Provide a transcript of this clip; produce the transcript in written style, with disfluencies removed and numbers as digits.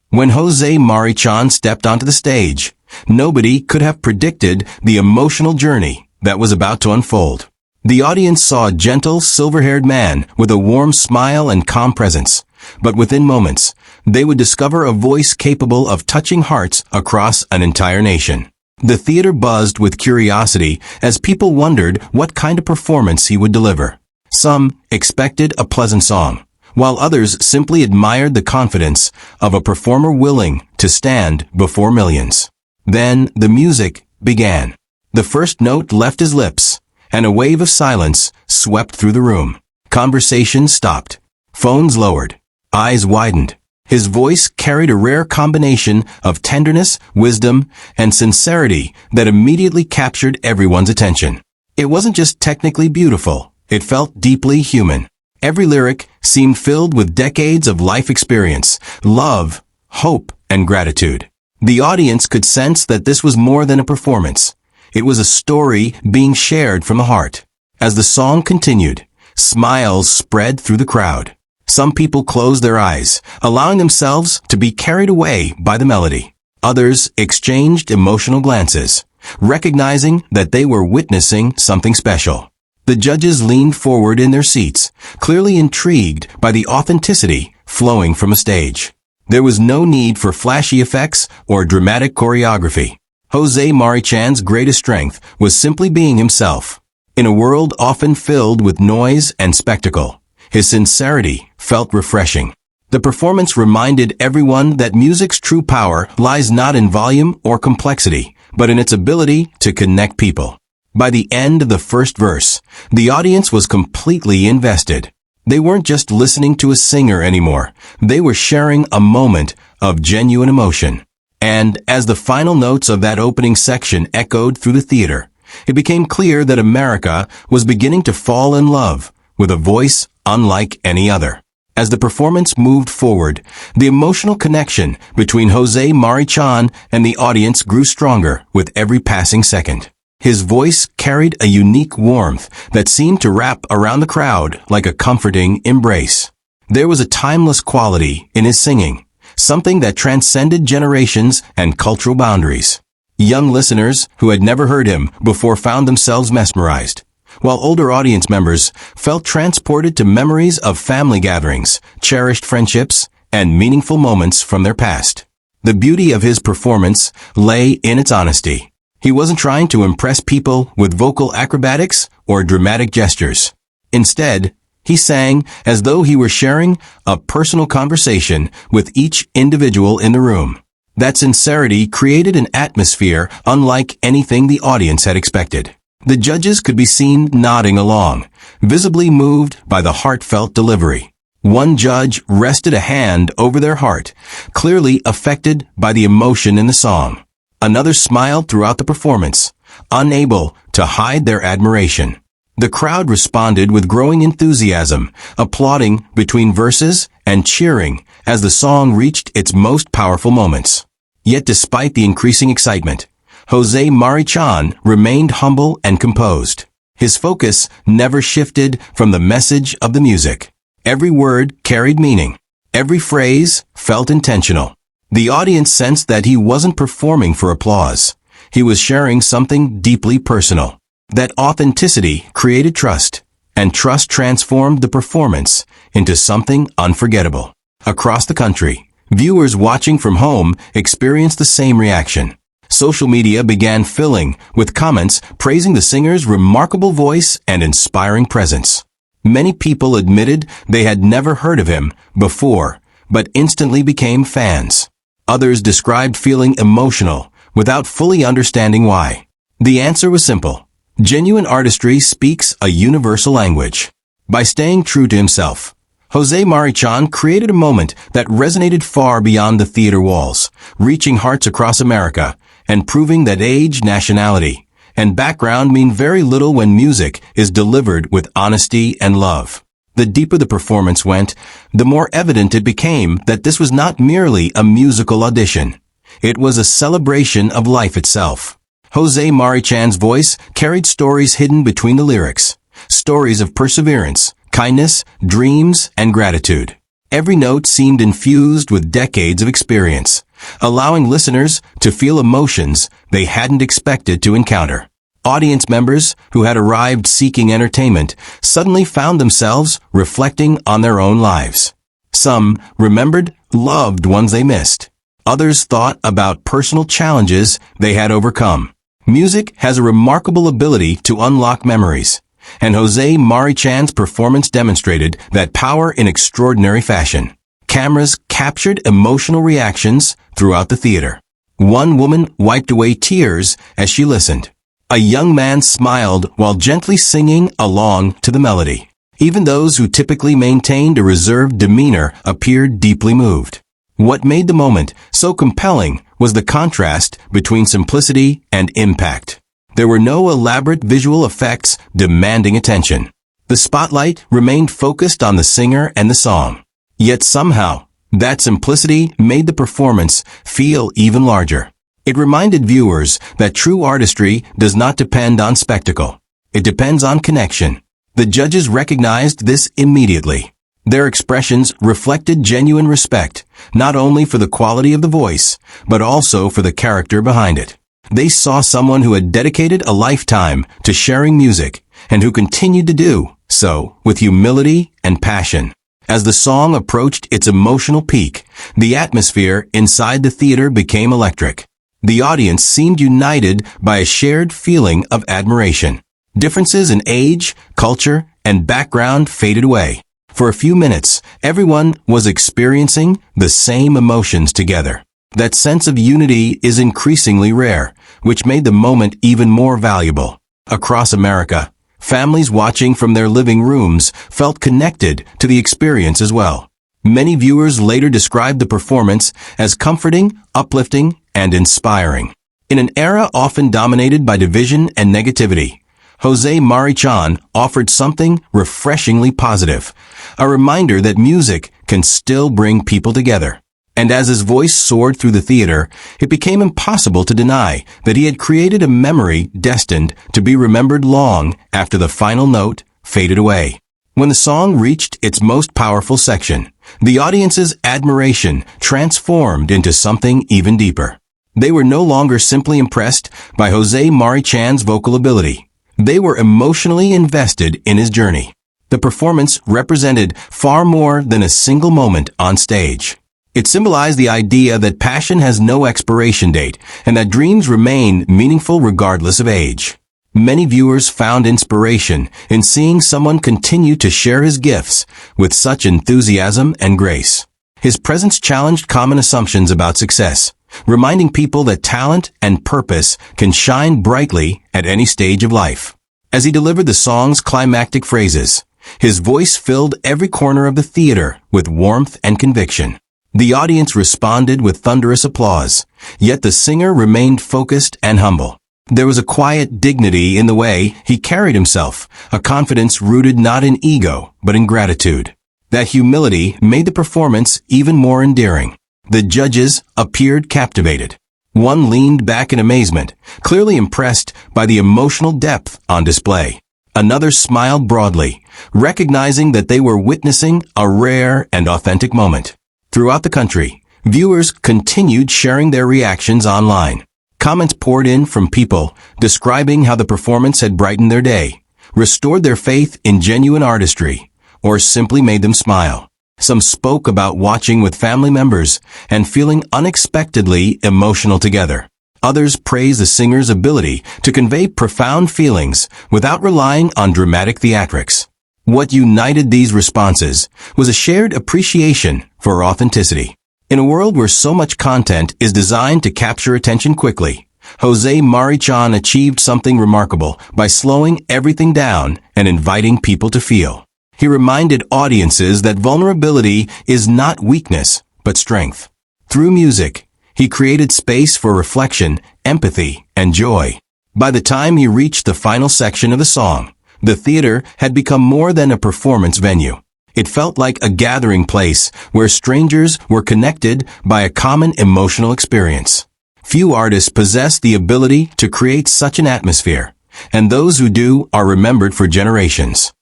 When Jose MariChan's stepped onto the stage, nobody could have predicted the emotional journey that was about to unfold. The audience saw a gentle, silver-haired man with a warm smile and calm presence, but within moments, they would discover a voice capable of touching hearts across an entire nation. The theater buzzed with curiosity as people wondered what kind of performance he would deliver. Some expected a pleasant song, while others simply admired the confidence of a performer willing to stand before millions. Then the music began. The first note left his lips, and a wave of silence swept through the room. Conversations stopped. Phones lowered. Eyes widened. His voice carried a rare combination of tenderness, wisdom, and sincerity that immediately captured everyone's attention. It wasn't just technically beautiful, it felt deeply human. Every lyric seemed filled with decades of life experience, love, hope, and gratitude. The audience could sense that this was more than a performance. It was a story being shared from the heart. As the song continued, smiles spread through the crowd. Some people closed their eyes, allowing themselves to be carried away by the melody. Others exchanged emotional glances, recognizing that they were witnessing something special. The judges leaned forward in their seats, clearly intrigued by the authenticity flowing from a stage. There was no need for flashy effects or dramatic choreography. Jose MariChan's greatest strength was simply being himself. In a world often filled with noise and spectacle, his sincerity felt refreshing. The performance reminded everyone that music's true power lies not in volume or complexity, but in its ability to connect people. By the end of the first verse, the audience was completely invested. They weren't just listening to a singer anymore. They were sharing a moment of genuine emotion. And as the final notes of that opening section echoed through the theater, it became clear that America was beginning to fall in love with a voice unlike any other. As the performance moved forward, the emotional connection between Jose MariChan and the audience grew stronger with every passing second. His voice carried a unique warmth that seemed to wrap around the crowd like a comforting embrace. There was a timeless quality in his singing, something that transcended generations and cultural boundaries. Young listeners who had never heard him before found themselves mesmerized, while older audience members felt transported to memories of family gatherings, cherished friendships, and meaningful moments from their past. The beauty of his performance lay in its honesty. He wasn't trying to impress people with vocal acrobatics or dramatic gestures. Instead, he sang as though he were sharing a personal conversation with each individual in the room. That sincerity created an atmosphere unlike anything the audience had expected. The judges could be seen nodding along, visibly moved by the heartfelt delivery. One judge rested a hand over their heart, clearly affected by the emotion in the song. Another smiled throughout the performance, unable to hide their admiration. The crowd responded with growing enthusiasm, applauding between verses and cheering as the song reached its most powerful moments. Yet despite the increasing excitement, Jose MariChan remained humble and composed. His focus never shifted from the message of the music. Every word carried meaning. Every phrase felt intentional. The audience sensed that he wasn't performing for applause. He was sharing something deeply personal. That authenticity created trust, and trust transformed the performance into something unforgettable. Across the country, viewers watching from home experienced the same reaction. Social media began filling with comments praising the singer's remarkable voice and inspiring presence. Many people admitted they had never heard of him before, but instantly became fans. Others described feeling emotional without fully understanding why. The answer was simple. Genuine artistry speaks a universal language. By staying true to himself, Jose MariChan created a moment that resonated far beyond the theater walls, reaching hearts across America and proving that age, nationality, and background mean very little when music is delivered with honesty and love. The deeper the performance went, the more evident it became that this was not merely a musical audition. It was a celebration of life itself. Jose MariChan's voice carried stories hidden between the lyrics, stories of perseverance, kindness, dreams, and gratitude. Every note seemed infused with decades of experience, allowing listeners to feel emotions they hadn't expected to encounter. Audience members who had arrived seeking entertainment suddenly found themselves reflecting on their own lives. Some remembered loved ones they missed. Others thought about personal challenges they had overcome. Music has a remarkable ability to unlock memories, and MariChan's performance demonstrated that power in extraordinary fashion. Cameras captured emotional reactions throughout the theater. One woman wiped away tears as she listened. A young man smiled while gently singing along to the melody. Even those who typically maintained a reserved demeanor appeared deeply moved. What made the moment so compelling was the contrast between simplicity and impact. There were no elaborate visual effects demanding attention. The spotlight remained focused on the singer and the song. Yet somehow, that simplicity made the performance feel even larger. It reminded viewers that true artistry does not depend on spectacle. It depends on connection. The judges recognized this immediately. Their expressions reflected genuine respect, not only for the quality of the voice, but also for the character behind it. They saw someone who had dedicated a lifetime to sharing music and who continued to do so with humility and passion. As the song approached its emotional peak, the atmosphere inside the theater became electric. The audience seemed united by a shared feeling of admiration. Differences in age, culture, and background faded away. For a few minutes, everyone was experiencing the same emotions together. That sense of unity is increasingly rare, which made the moment even more valuable. Across America, families watching from their living rooms felt connected to the experience as well. Many viewers later described the performance as comforting, uplifting, and inspiring. In an era often dominated by division and negativity, MariChan offered something refreshingly positive, a reminder that music can still bring people together. And as his voice soared through the theater, it became impossible to deny that he had created a memory destined to be remembered long after the final note faded away. When the song reached its most powerful section, the audience's admiration transformed into something even deeper. They were no longer simply impressed by MariChan's vocal ability. They were emotionally invested in his journey. The performance represented far more than a single moment on stage. It symbolized the idea that passion has no expiration date and that dreams remain meaningful regardless of age. Many viewers found inspiration in seeing someone continue to share his gifts with such enthusiasm and grace. His presence challenged common assumptions about success, reminding people that talent and purpose can shine brightly at any stage of life. As he delivered the song's climactic phrases, his voice filled every corner of the theater with warmth and conviction. The audience responded with thunderous applause, yet the singer remained focused and humble. There was a quiet dignity in the way he carried himself, a confidence rooted not in ego, but in gratitude. That humility made the performance even more endearing. The judges appeared captivated. One leaned back in amazement, clearly impressed by the emotional depth on display. Another smiled broadly, recognizing that they were witnessing a rare and authentic moment. Throughout the country, viewers continued sharing their reactions online. Comments poured in from people describing how the performance had brightened their day, restored their faith in genuine artistry, or simply made them smile. Some spoke about watching with family members and feeling unexpectedly emotional together. Others praised the singer's ability to convey profound feelings without relying on dramatic theatrics. What united these responses was a shared appreciation for authenticity. In a world where so much content is designed to capture attention quickly, MariChan achieved something remarkable by slowing everything down and inviting people to feel. He reminded audiences that vulnerability is not weakness, but strength. Through music, he created space for reflection, empathy, and joy. By the time he reached the final section of the song, the theater had become more than a performance venue. It felt like a gathering place where strangers were connected by a common emotional experience. Few artists possess the ability to create such an atmosphere, and those who do are remembered for generations.